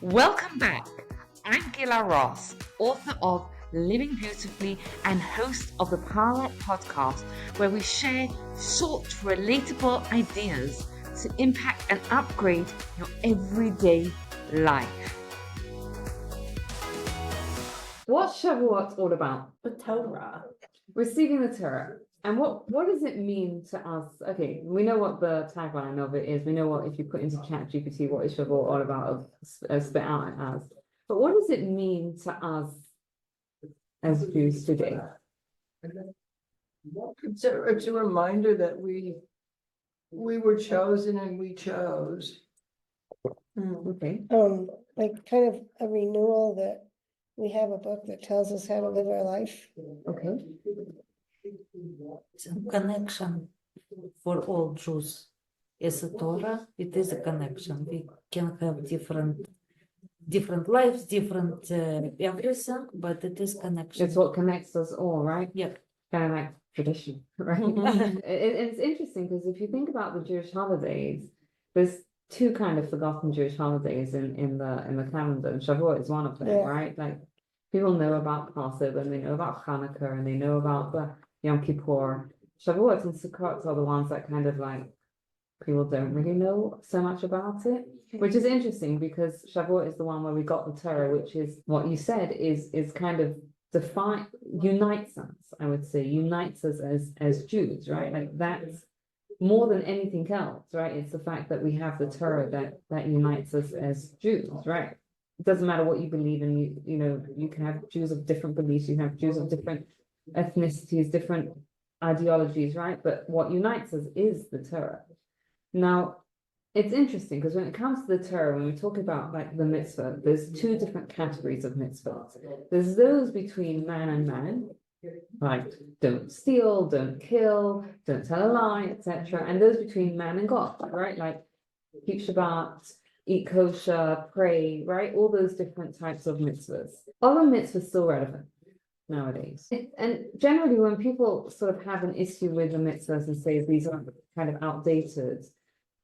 Welcome back. I'm Gila Ross, author of Living Beautifully and host of the Power podcast, where we share short, relatable ideas to impact and upgrade your everyday life. What's Shavuot all about? The Torah. Receiving the Torah. And what does it mean to us? Okay, we know what the tagline of it is. We know what, if you put into ChatGPT, what is Shavuot all about, spit out it as. But what does it mean to us as Jews today? It's a reminder that we were chosen and we chose. Okay. Like kind of a renewal that we have a book that tells us how to live our life. Okay. It's a connection for all Jews. As a Torah, it is a connection. We can have different lives, different everything, but it is connection. It's what connects us all, right? Yep. Kind of like tradition, right? It's interesting because if you think about the Jewish holidays, there's two kind of forgotten Jewish holidays in the calendar, and Shavuot is one of them, right? Like people know about Passover and they know about Hanukkah and they know about the Yom Kippur. Shavuot and Sukkot are the ones that kind of like people don't really know so much about it, which is interesting because Shavuot is the one where we got the Torah, which is what you said is kind of unites us, I would say, unites us as Jews, right? Like that's more than anything else, right? It's the fact that we have the Torah that unites us as Jews, right? It doesn't matter what you believe in, you know, you can have Jews of different beliefs, you can have Jews of different ethnicities, different ideologies, right? But what unites us is the Torah. Now, it's interesting because when it comes to the Torah, when we talk about like the mitzvah, there's two different categories of mitzvahs. There's those between man and man, like don't steal, don't kill, don't tell a lie, etc. And those between man and God, right? Like keep Shabbat, eat kosher, pray, right? All those different types of mitzvahs. Are the mitzvahs still relevant nowadays? And generally, when people sort of have an issue with the mitzvahs and say these are kind of outdated,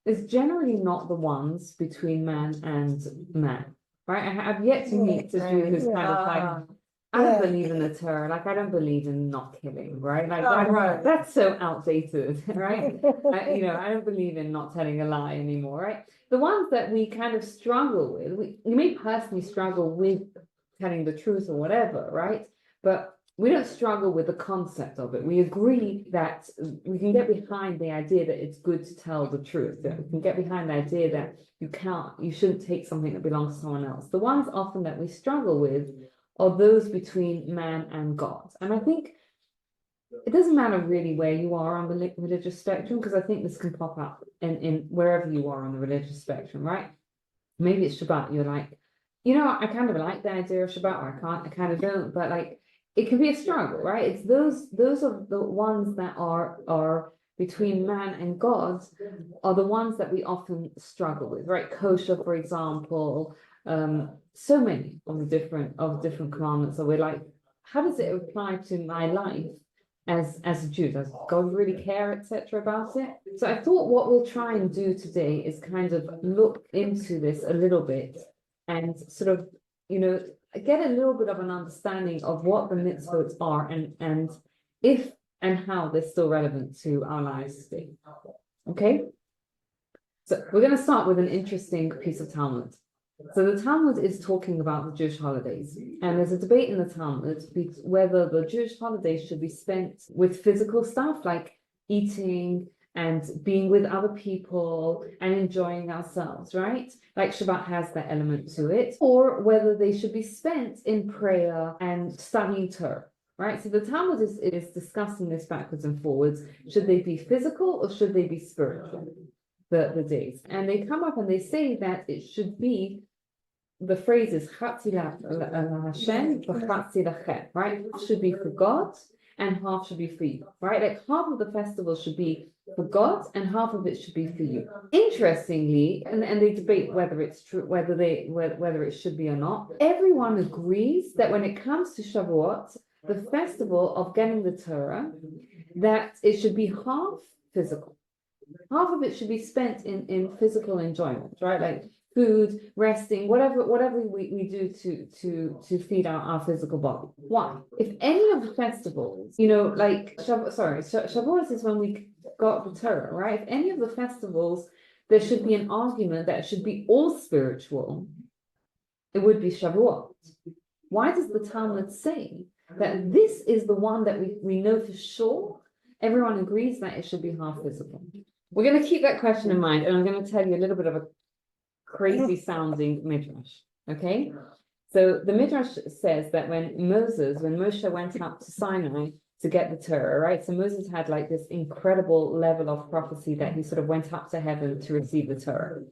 it's generally not the ones between man and man, right? I've yet to meet a Jew who's kind of like, I don't believe in the Torah, like I don't believe in not killing, right? Like that's so outdated, right? I don't believe in not telling a lie anymore, right? The ones that we kind of struggle with, we may personally struggle with telling the truth or whatever, right? But we don't struggle with the concept of it. We agree that we can get behind the idea that it's good to tell the truth, that we can get behind the idea that you shouldn't take something that belongs to someone else. The ones often that we struggle with are those between man and God. And I think it doesn't matter really where you are on the religious spectrum, because I think this can pop up in wherever you are on the religious spectrum, right? Maybe it's Shabbat, you're like, I kind of like the idea of Shabbat, or I kind of don't, but like, it can be a struggle, right? It's those are the ones that are between man and God are the ones that we often struggle with, right? Kosher, for example, so many of the different commandments that we're like, how does it apply to my life as a Jew? Does God really care, etc. about it? So I thought what we'll try and do today is kind of look into this a little bit and sort of, get a little bit of an understanding of what the mitzvot are and if and how they're still relevant to our lives today. Okay? So we're going to start with an interesting piece of Talmud. So the Talmud is talking about the Jewish holidays, and there's a debate in the Talmud whether the Jewish holidays should be spent with physical stuff like eating and being with other people and enjoying ourselves, right? Like Shabbat has that element to it, or whether they should be spent in prayer and studying Torah, right? So the Talmud is discussing this backwards and forwards. Should they be physical or should they be spiritual, the days? And they come up and they say that it should be, the phrase is Chatzi Hashem, Chatzi lachem, right? Half should be for God and half should be for you, right? Like half of the festival should be for God and half of it should be for you. Interestingly, and they debate whether it's true, whether it should be or not. Everyone agrees that when it comes to Shavuot, the festival of getting the Torah, that it should be half physical. Half of it should be spent in physical enjoyment, right? Like food, resting, whatever we do to feed our physical body. Why? If any of the festivals, like Shavuot is when we got the Torah, right? If any of the festivals, there should be an argument that it should be all spiritual, it would be Shavuot. Why does the Talmud say that this is the one that we know for sure? Everyone agrees that it should be half physical. We're going to keep that question in mind, and I'm going to tell you a little bit of a crazy sounding midrash. Okay, so the midrash says that when Moshe went up to Sinai to get the Torah, right? So Moses had like this incredible level of prophecy that he sort of went up to heaven to receive the Torah.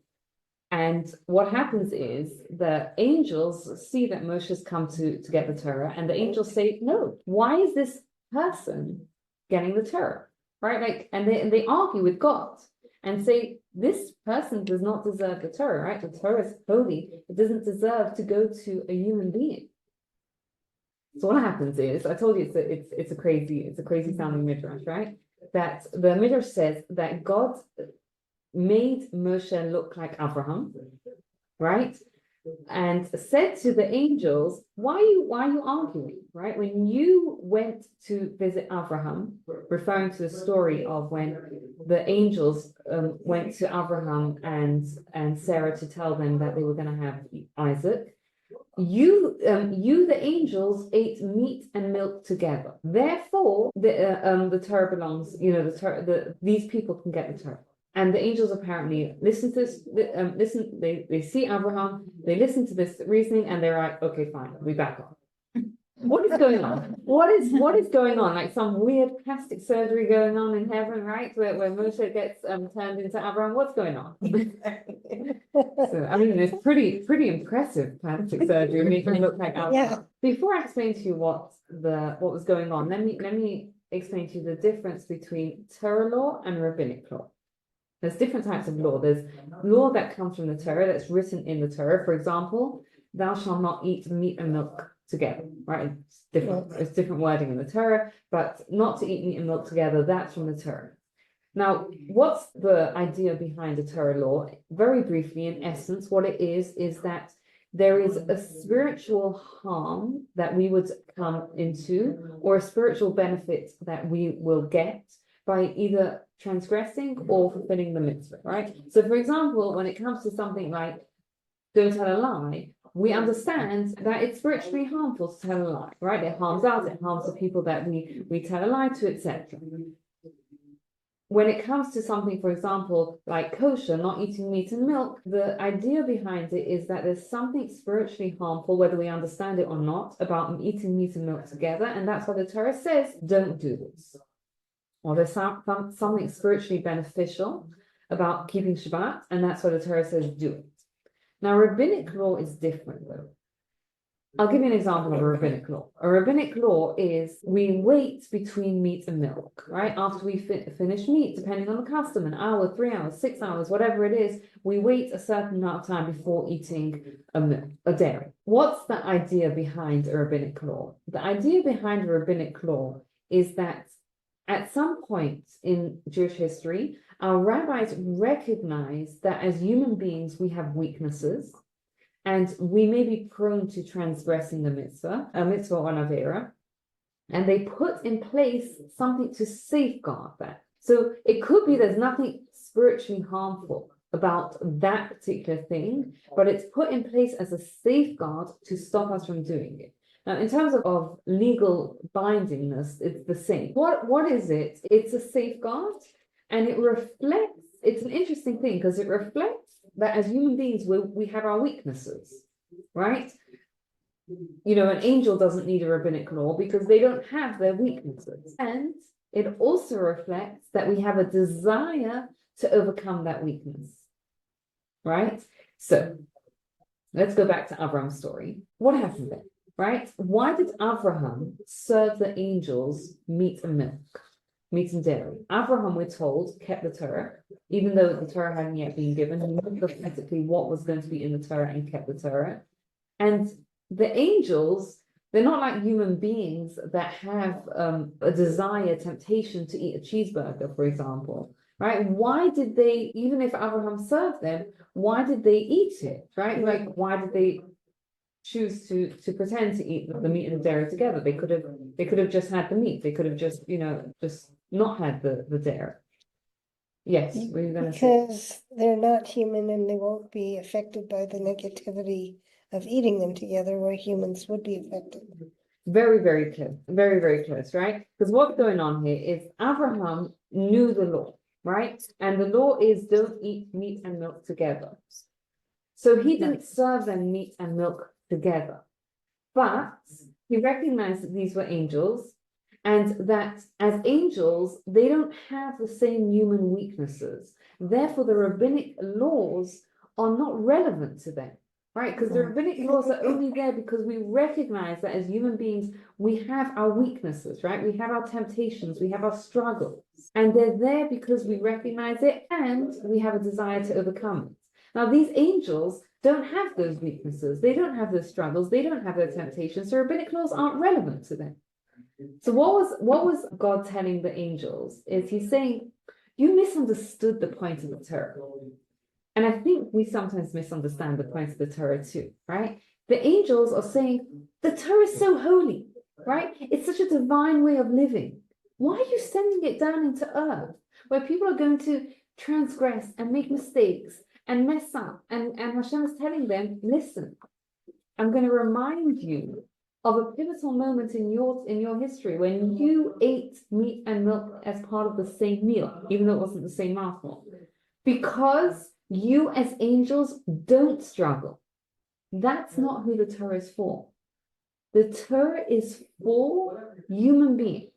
And what happens is the angels see that Moshe's come to get the Torah, and the angels say, no, why is this person getting the Torah? Right? Like, and they argue with God and say, this person does not deserve the Torah, right? The Torah is holy. It doesn't deserve to go to a human being. So what happens is, I told you it's a crazy sounding midrash, right? That the midrash says that God made Moshe look like Abraham, right? And said to the angels, why are you arguing, right? When you went to visit Abraham, referring to the story of when the angels went to Abraham and Sarah to tell them that they were going to have Isaac, you the angels ate meat and milk together. Therefore, the Torah belongs, these people can get the Torah. And the angels apparently listen to this, they see Abraham, they listen to this reasoning, and they're like, okay, fine, we back off. What is going on? What is going on? Like some weird plastic surgery going on in heaven, right? Where Moshe gets turned into Abraham. What's going on? So I mean, it's pretty impressive plastic surgery, making him look like Abraham. Yeah. Before I explain to you what was going on, let me explain to you the difference between Torah law and rabbinic law. There's different types of law. There's law that comes from the Torah, that's written in the Torah. For example, thou shalt not eat meat and milk together, right? It's different wording in the Torah, but not to eat meat and milk together, that's from the Torah. Now, what's the idea behind the Torah law? Very briefly, in essence, what it is that there is a spiritual harm that we would come into, or a spiritual benefit that we will get by either transgressing or fulfilling the mitzvah, right? So, for example, when it comes to something like don't tell a lie, we understand that it's spiritually harmful to tell a lie, right? It harms us, it harms the people that we tell a lie to, etc. When it comes to something, for example, like kosher, not eating meat and milk, the idea behind it is that there's something spiritually harmful, whether we understand it or not, about eating meat and milk together, and that's why the Torah says, don't do this. Or there's something spiritually beneficial about keeping Shabbat, and that's why the Torah says do it. Now, rabbinic law is different, though. I'll give you an example of a rabbinic law. A rabbinic law is we wait between meat and milk, right? After we finish meat, depending on the custom, an hour, 3 hours, 6 hours, whatever it is, we wait a certain amount of time before eating a dairy. What's the idea behind a rabbinic law? The idea behind a rabbinic law is that at some point in Jewish history, our rabbis recognized that as human beings, we have weaknesses, and we may be prone to transgressing the mitzvah, a mitzvah or an avera, and they put in place something to safeguard that. So it could be there's nothing spiritually harmful about that particular thing, but it's put in place as a safeguard to stop us from doing it. Now, in terms of legal bindingness, it's the same. What is it? It's a safeguard, and it reflects, it's an interesting thing because it reflects that as human beings, we have our weaknesses, right? An angel doesn't need a rabbinic law because they don't have their weaknesses. And it also reflects that we have a desire to overcome that weakness, right? So let's go back to Abraham's story. What happened there? Right? Why did Abraham serve the angels meat and milk, meat and dairy? Abraham, we're told, kept the Torah, even though the Torah hadn't yet been given. He knew prophetically what was going to be in the Torah and kept the Torah. And the angels, they're not like human beings that have a desire, temptation to eat a cheeseburger, for example. right? Why did they, even if Abraham served them, why did they eat it, right? Like, why did they choose to pretend to eat the meat and the dairy together? They could have just had the meat. They could have just, just not had the dairy. Yes, were you gonna say? Because they're not human and they won't be affected by the negativity of eating them together where humans would be affected. Very, very clear. Very, very close, right? Because what's going on here is Abraham knew the law, right? And the law is don't eat meat and milk together. So he didn't serve them meat and milk together. But he recognized that these were angels and that as angels, they don't have the same human weaknesses. Therefore, the rabbinic laws are not relevant to them, right? Because the rabbinic laws are only there because we recognize that as human beings, we have our weaknesses, right? We have our temptations, we have our struggles, and they're there because we recognize it and we have a desire to overcome it. Now, these angels don't have those weaknesses. They don't have those struggles. They don't have those temptations. So rabbinic laws aren't relevant to them. So what was God telling the angels is he's saying, you misunderstood the point of the Torah. And I think we sometimes misunderstand the point of the Torah too, right? The angels are saying, the Torah is so holy, right? It's such a divine way of living. Why are you sending it down into earth where people are going to transgress and make mistakes and mess up? And Hashem is telling them, listen, I'm going to remind you of a pivotal moment in your history when you ate meat and milk as part of the same meal, even though it wasn't the same mouthful. Because you as angels don't struggle. That's not who the Torah is for. The Torah is for human beings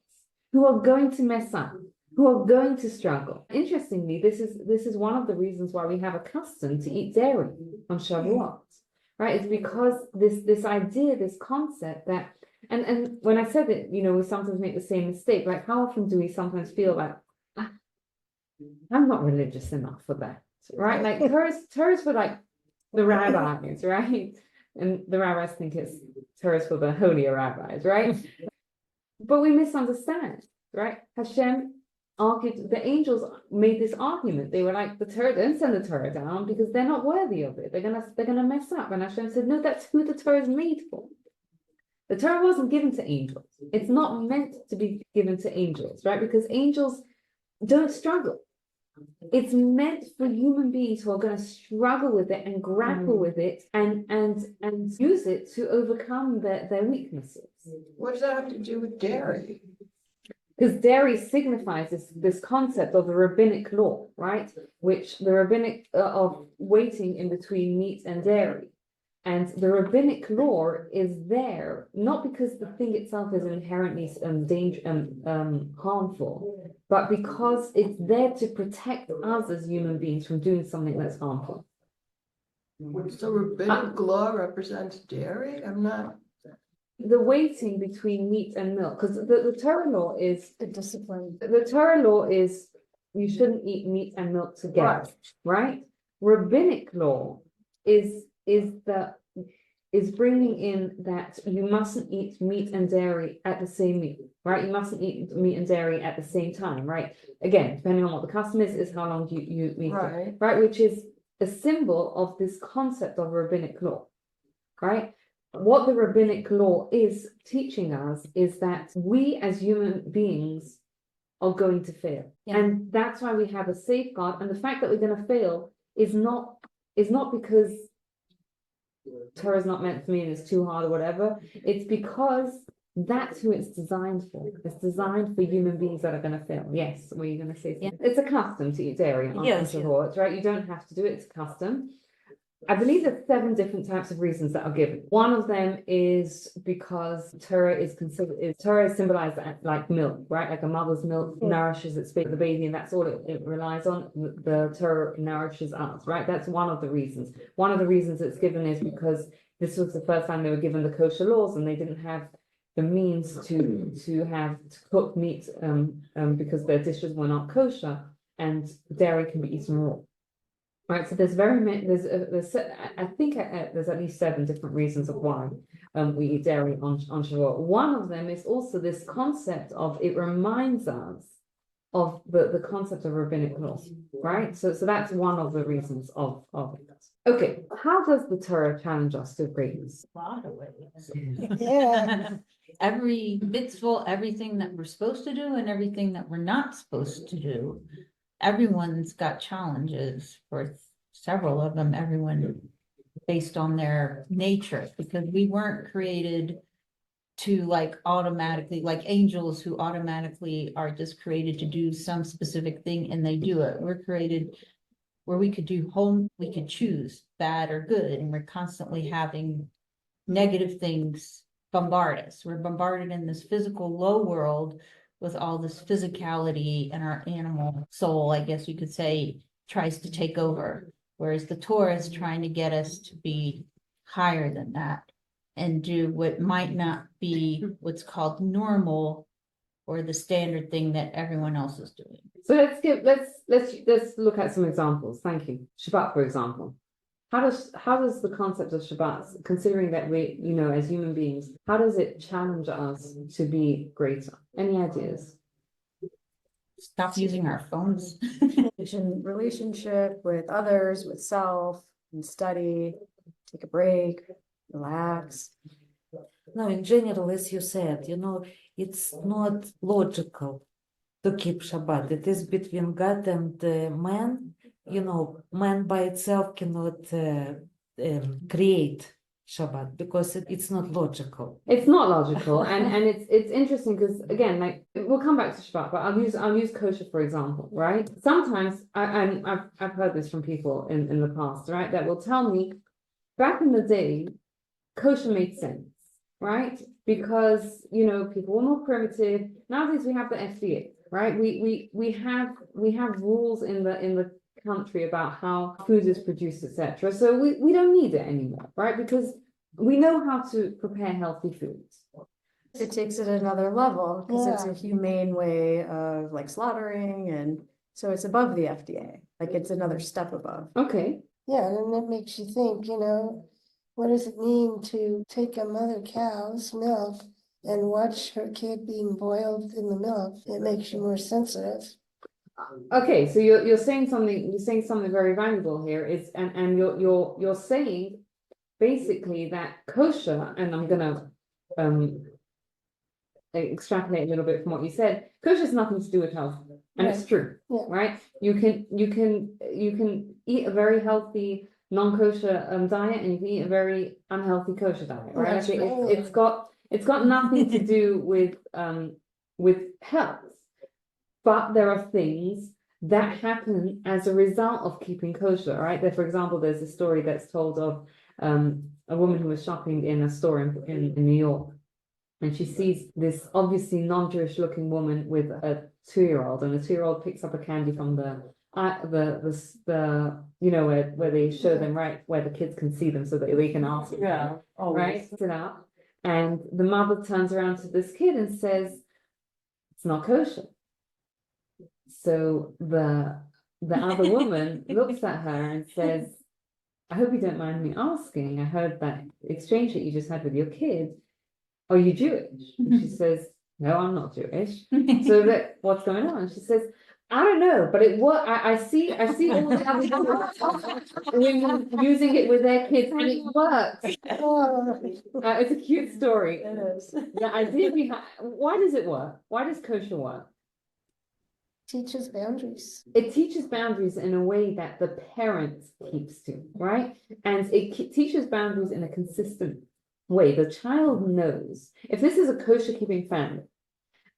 who are going to mess up, who are going to struggle. Interestingly, this is one of the reasons why we have a custom to eat dairy on Shavuot, right? It's because this idea, this concept that, and when I said that, we sometimes make the same mistake. Like, how often do we sometimes feel like, I'm not religious enough for that, right? Like Torah's for like the rabbis, right? And the rabbis think Torah's for the holier rabbis, right? But we misunderstand, right? Hashem argued, the angels made this argument. They were like, the Torah, don't send the Torah down because they're not worthy of it. They're gonna mess up. And Hashem said, no, that's who the Torah is made for. The Torah wasn't given to angels. It's not meant to be given to angels, right? Because angels don't struggle. It's meant for human beings who are going to struggle with it and grapple with it and use it to overcome their weaknesses. What does that have to do with dairy? Because dairy signifies this concept of the rabbinic law, right? Which the rabbinic of waiting in between meat and dairy. And the rabbinic law is there not because the thing itself is inherently harmful, but because it's there to protect us as human beings from doing something that's harmful. So rabbinic law represents dairy? I'm not. The waiting between meat and milk, because the Torah law is The discipline. the Torah law is you shouldn't eat meat and milk together, right? Rabbinic law is bringing in that you mustn't eat meat and dairy at the same meal, right? You mustn't eat meat and dairy at the same time, right? Again, depending on what the custom is how long you eat it, right? Which is a symbol of this concept of rabbinic law, right? What the rabbinic law is teaching us is that we as human beings are going to fail. Yeah. And that's why we have a safeguard. And the fact that we're going to fail is not because Torah is not meant for me and it's too hard or whatever. It's because that's who it's designed for. It's designed for human beings that are going to fail. Yes, were you going to say something? Yeah. It's a custom to eat dairy on Shavuot, right? You don't have to do it. It's a custom. I believe there's 7 different types of reasons that are given. One of them is because Torah is symbolized like milk, right? Like a mother's milk nourishes the baby, and that's all it relies on. The Torah nourishes us, right? That's one of the reasons. One of the reasons it's given is because this was the first time they were given the kosher laws, and they didn't have the means to cook meat because their dishes were not kosher, and dairy can be eaten raw. Right, so there's very many. I think there's at least 7 different reasons of why we eat dairy on Shavuot. One of them is also this concept of it reminds us of the concept of rabbinic law, right? So that's one of the reasons of it. Okay, how does the Torah challenge us to greatness? A lot of ways. Yeah. Every mitzvah, everything that we're supposed to do and everything that we're not supposed to do. Everyone's got challenges for several of them, everyone based on their nature, because we weren't created to like automatically, like angels who automatically are just created to do some specific thing and they do it. We're created where we could we could choose bad or good, and we're constantly having negative things bombard us. We're bombarded in this physical low world with all this physicality, and our animal soul, I guess you could say, tries to take over. Whereas the Torah is trying to get us to be higher than that and do what might not be what's called normal or the standard thing that everyone else is doing. So let's look at some examples. Thank you. Shabbat, for example. How does the concept of Shabbat, considering that we, as human beings, how does it challenge us to be greater? Any ideas? Stop using our phones. Relationship with others, with self, and study, take a break, relax. No, in general, as you said, it's not logical to keep Shabbat. It is between God and man. Man by itself cannot create Shabbat because it's not logical. It's not logical, and it's interesting because again, like we'll come back to Shabbat, but I'll use kosher for example, right? Sometimes I've heard this from people in the past, right? That will tell me back in the day, kosher made sense, right? Because people were more primitive. Nowadays we have the FDA, right? We have rules in the country about how food is produced, etc. So we don't need it anymore, right? Because we know how to prepare healthy foods. It takes it another level because it's Yeah. a humane way of like slaughtering, and so it's above the FDA. Like it's another step above. Okay. Yeah, and that makes you think, what does it mean to take a mother cow's milk and watch her kid being boiled in the milk? It makes you more sensitive. Okay, so you're saying something very valuable here is and you're saying basically that kosher, and I'm gonna extrapolate a little bit from what you said. Kosher has nothing to do with health, and it's Right. true, Yeah. right? You can eat a very healthy non-kosher diet, and you can eat a very unhealthy kosher diet, right? That's I think right. it's got nothing to do with health, but there are things that happen as a result of keeping kosher, right? There, for example, there's a story that's told of a woman who was shopping in a store in New York, and she sees this obviously non-Jewish looking woman with a 2-year-old, and the 2-year-old picks up a candy from the where they show them, right, where the kids can see them so that they can ask them, right, sit up, and the mother turns around to this kid and says, "It's not kosher." So the other woman looks at her and says, "I hope you don't mind me asking, I heard that exchange that you just had with your kid. Are you Jewish?" And she says, "No, I'm not Jewish." So that what's going on? And she says, "I don't know, but it was. I see all the other women using it with their kids, and it works." Oh, It's a cute story. It is. The idea behind why does it work? Why does kosher work? teaches boundaries. It teaches boundaries in a way that the parent keeps to, right? And it teaches boundaries in a consistent way. The child knows if this is a kosher keeping family,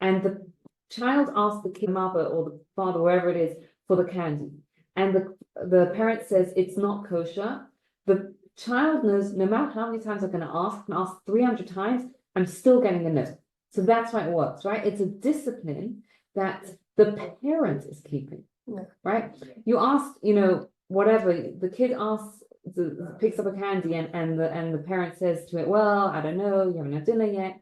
and the child asks the kid, mother or the father, wherever it is, for the candy, and the parent says it's not kosher, the child knows no matter how many times I'm going to ask, and ask 300 times, I'm still getting a no. So that's why it works, right? It's a discipline that the parent is keeping, Yeah. right? You ask, whatever, the kid asks, picks up a candy, and the parent says to it, "Well, I don't know, you haven't had dinner yet."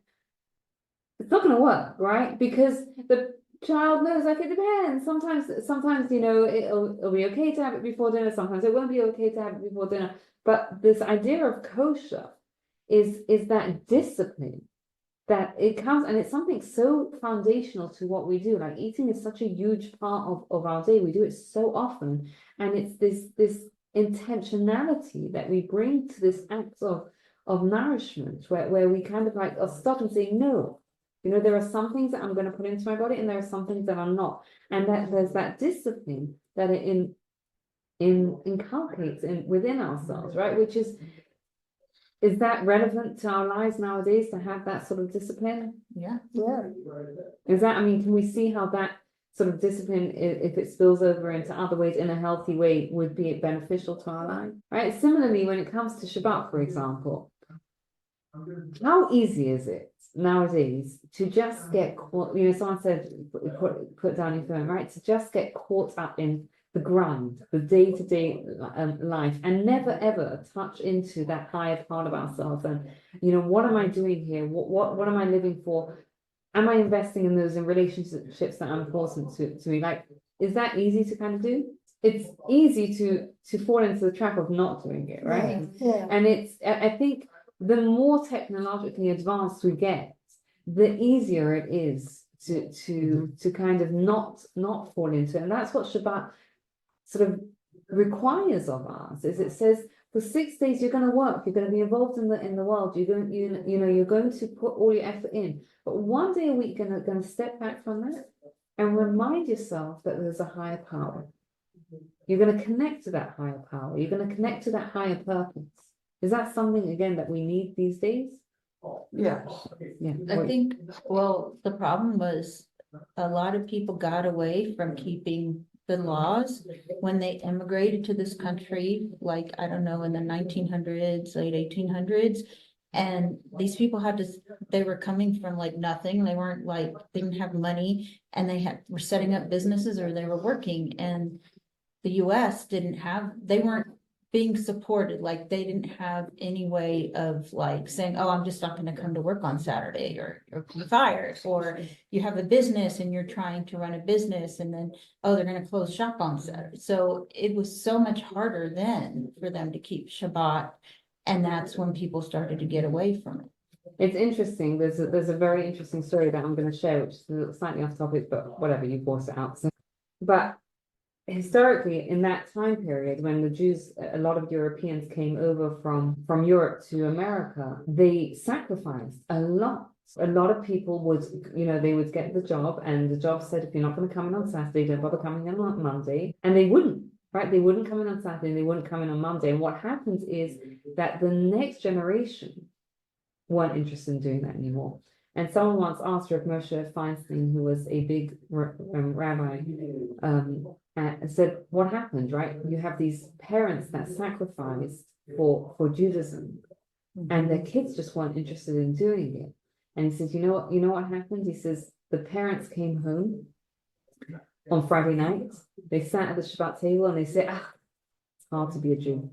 It's not going to work, right? Because the child knows, like, it depends. Sometimes, it'll be okay to have it before dinner. Sometimes it won't be okay to have it before dinner. But this idea of kosher is that discipline that it comes, and it's something so foundational to what we do. Like eating is such a huge part of our day. We do it so often, and it's this intentionality that we bring to this act of nourishment, where we kind of like stop and say, no, you know, there are some things that I'm going to put into my body, and there are some things that I'm not, and that there's that discipline that it inculcates within ourselves, right? Which is that relevant to our lives nowadays to have that sort of discipline? Yeah. Yeah, Is that, I mean, can we see how that sort of discipline, if it spills over into other ways in a healthy way, would be beneficial to our life, right? Similarly, when it comes to Shabbat, for example, how easy is it nowadays to just get caught, you know, someone said, put down your phone, right? To just get caught up in the grind, the day-to-day life, and never ever touch into that higher part of ourselves. And, you know, what am I doing here? What am I living for? Am I investing in those in relationships that are important to me? Like, is that easy to kind of do? It's easy to fall into the trap of not doing it, right? yeah, And I think the more technologically advanced we get, the easier it is to kind of not fall into it. And that's what Shabbat sort of requires of us, is it says for 6 days you're going to work, you're going to be involved in the world, you're going, you know, you're going to put all your effort in, but one day a week you're going to step back from that and remind yourself that there's a higher power. You're going to connect to that higher power, you're going to connect to that higher purpose. Is that something again that we need these days? Yes. Yeah. I think, well, the problem was a lot of people got away from keeping the laws when they immigrated to this country, like, I don't know, in the 1900s, late 1800s. And these people they were coming from like nothing. They weren't like, they didn't have money, and were setting up businesses, or they were working. And the US they weren't being supported, like they didn't have any way of like saying, oh, I'm just not going to come to work on Saturday, or be fired. Or you have a business and you're trying to run a business, and then, oh, they're going to close shop on Saturday. So it was so much harder then for them to keep Shabbat, and that's when people started to get away from it. It's interesting. There's a very interesting story that I'm going to share, which is slightly off topic, but whatever, you brought it out. So, but historically, in that time period when the Jews, a lot of Europeans came over from Europe to America, they sacrificed a lot. A lot of people would, you know, they would get the job, and the job said, if you're not going to come in on Saturday, don't bother coming in on Monday. And they wouldn't, right? They wouldn't come in on Saturday, they wouldn't come in on Monday. And what happens is that the next generation weren't interested in doing that anymore. And someone once asked Rav Moshe Feinstein, who was a big rabbi, and said, what happened, right? You have these parents that sacrificed for Judaism, and their kids just weren't interested in doing it. And he says, you know what happened? He says, the parents came home on Friday night, they sat at the Shabbat table, and they said, it's hard to be a Jew.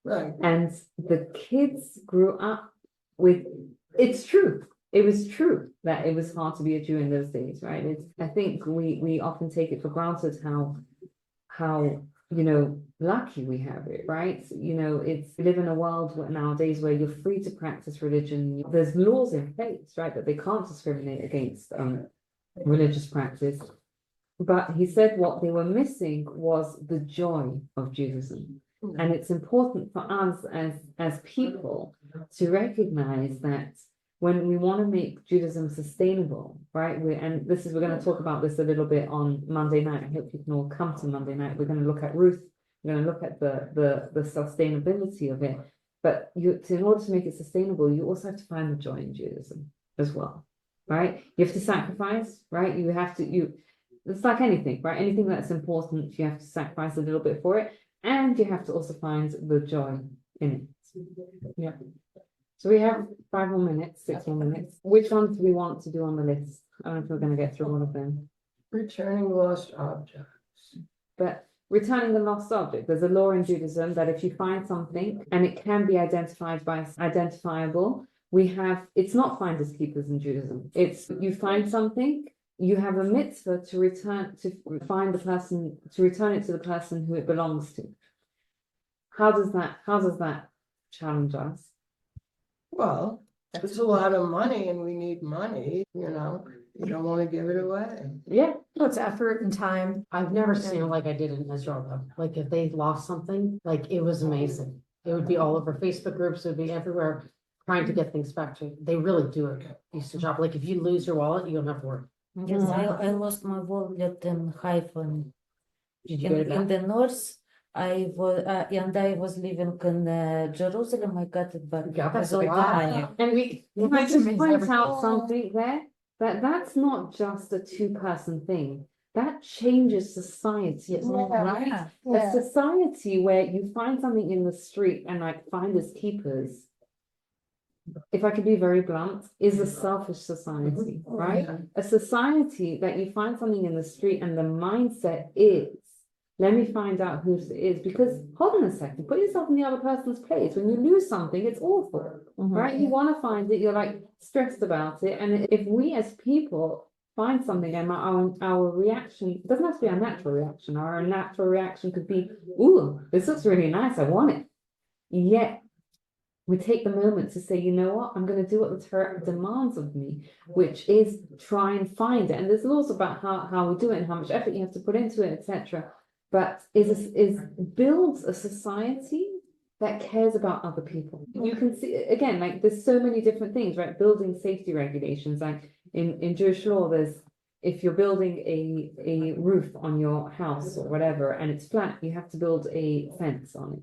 Right. And the kids grew up with, it's true. It was true that it was hard to be a Jew in those days, right? I think we often take it for granted how you know, lucky we have it, right? You know, we live in a world nowadays where you're free to practice religion. There's laws in place, right, that they can't discriminate against religious practice. But he said what they were missing was the joy of Judaism. And it's important for us as people to recognize that when we want to make Judaism sustainable, right? We're going to talk about this a little bit on Monday night. I hope you can all come to Monday night. We're going to look at Ruth. We're going to look at the sustainability of it. But in order to make it sustainable, you also have to find the joy in Judaism as well, right? You have to sacrifice, right? It's like anything, right? Anything that's important, you have to sacrifice a little bit for it. And you have to also find the joy in it. Yeah. So we have 5 more minutes, 6 more minutes. Which ones do we want to do on the list? I don't know if we're going to get through all of them. Returning lost objects. But returning the lost object, there's a law in Judaism that if you find something and it can be identifiable, it's not finders keepers in Judaism. It's you find something, you have a mitzvah to return it to the person who it belongs to. How does that challenge us? Well, It's a lot of money and we need money, you know, you don't wanna give it away. Yeah, Well, it's effort and time. I've never seen it like I did in Israel though. Like if they lost something, like it was amazing. It would be all over Facebook groups, it would be everywhere trying to get things back to you. They really do a decent job. Like if you lose your wallet, you don't have to worry. Yes, I lost my wallet in Haifa. did you get it In back? the north, I was living in Jerusalem. I got it back. Yeah, that's I got wow. And can I just Amazing. point out something there? That's not just a two-person thing. That changes society, right? Yeah. A Yeah, society where you find something in the street and like finders keepers, if I could be very blunt, is a selfish society, right? A society that you find something in the street and the mindset is, let me find out who it is, because hold on a second, put yourself in the other person's place. When you lose something, it's awful, right? You want to find it, you're like stressed about it. And if we as people find something and our reaction, it doesn't have to be our natural reaction. Our natural reaction could be, ooh, this looks really nice, I want it. Yet we take the moment to say, you know what, I'm going to do what the Torah demands of me, which is try and find it. And there's laws about how we do it and how much effort you have to put into it, etc. But is builds a society that cares about other people. You can see again, like there's so many different things, right? Building safety regulations, like in Jewish law, there's if you're building a roof on your house or whatever, and it's flat, you have to build a fence on it.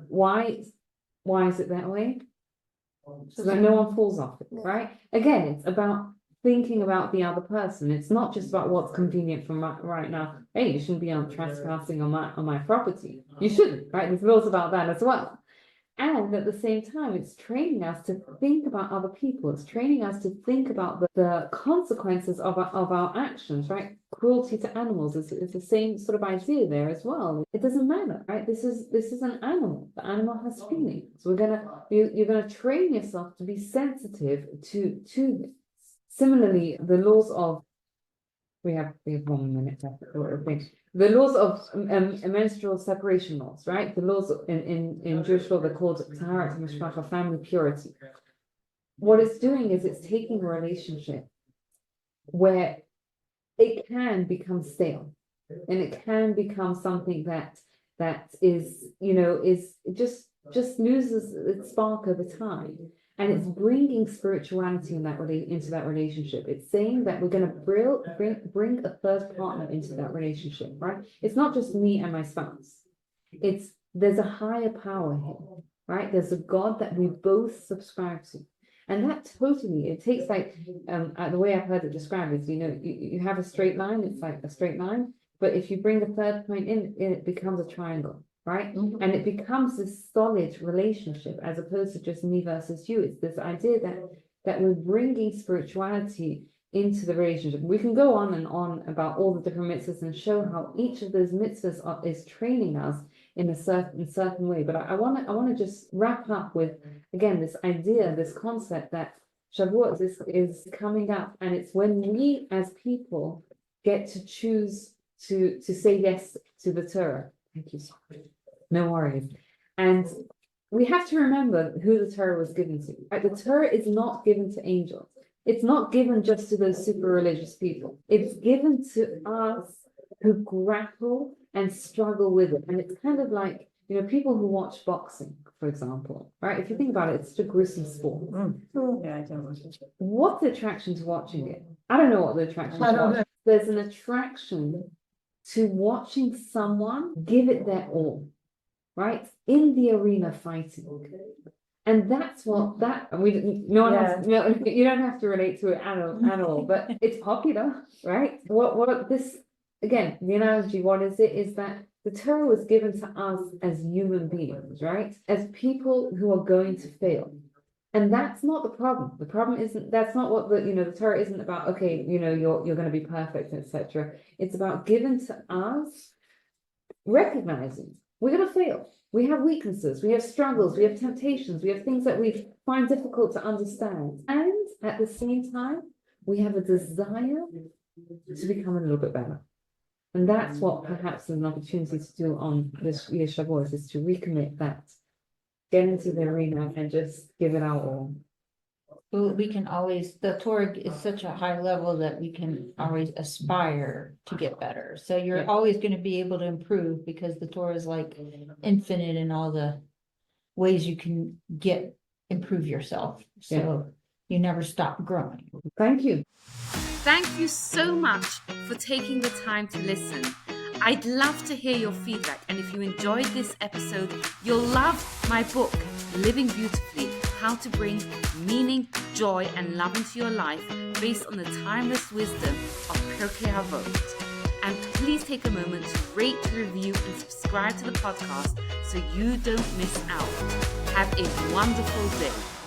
Why is it that way? So that no one falls off it, right? Again, it's about thinking about the other person. It's not just about what's convenient for right now. Hey, you shouldn't be on trespassing on my property. You shouldn't, right? There's laws about that as well. And at the same time, it's training us to think about other people. It's training us to think about the consequences of our actions, right? Cruelty to animals is the same sort of idea there as well. It doesn't matter, right? This is an animal. The animal has feelings. You're gonna train yourself to be sensitive to this. Similarly, the laws of we have 1 minute left. The laws of menstrual separation laws, right? The laws in Jewish law, they're called Taharat Mishpacha, family purity. What it's doing is it's taking a relationship where it can become stale and it can become something that is, is just loses its spark over time. And it's bringing spirituality into that relationship. It's saying that we're going to bring a third partner into that relationship, right? It's not just me and my spouse. There's a higher power here, right? There's a God that we both subscribe to. And that totally, it takes like, the way I've heard it described is, you have a straight line, it's like a straight line. But if you bring the third point in, it becomes a triangle. Right? And it becomes this solid relationship as opposed to just me versus you. It's this idea that we're bringing spirituality into the relationship. We can go on and on about all the different mitzvahs and show how each of those mitzvahs is training us in a certain way. But I want to just wrap up with, again, this idea, this concept that Shavuot is coming up, and it's when we as people get to choose to say yes to the Torah. Thank you so much. No worries. And we have to remember who the Torah was given to. Right? The Torah is not given to angels. It's not given just to those super religious people. It's given to us who grapple and struggle with it. And it's kind of like, people who watch boxing, for example, right? If you think about it, it's just a gruesome sport. Yeah, I don't want to. What's the attraction to watching it? I don't know what the attraction I don't is. know. There's an attraction to watching someone give it their all. Right, in the arena fighting, and that's what you don't have to relate to it at all, but it's popular, right? What this again, the analogy, what is it? Is that the Torah was given to us as human beings, right? As people who are going to fail. And that's not the problem. The problem isn't, that's not what the Torah isn't about, okay, you're going to be perfect, etc. It's about given to us, recognizing we're going to fail. We have weaknesses, we have struggles, we have temptations, we have things that we find difficult to understand. And at the same time, we have a desire to become a little bit better. And that's what perhaps is an opportunity to do on this year's Shavuot, is to recommit that, get into the arena and just give it our all. we can always, the Torah is such a high level that we can always aspire to get better. So you're Yeah. always gonna be able to improve because the Torah is like infinite in all the ways you can improve yourself. So you never stop growing. Thank you. Thank you so much for taking the time to listen. I'd love to hear your feedback, and if you enjoyed this episode, you'll love my book, Living Beautifully: How to Bring Meaning, Joy, and Love into Your Life, based on the timeless wisdom of Pirkei Avot. And please take a moment to rate, review, and subscribe to the podcast so you don't miss out. Have a wonderful day.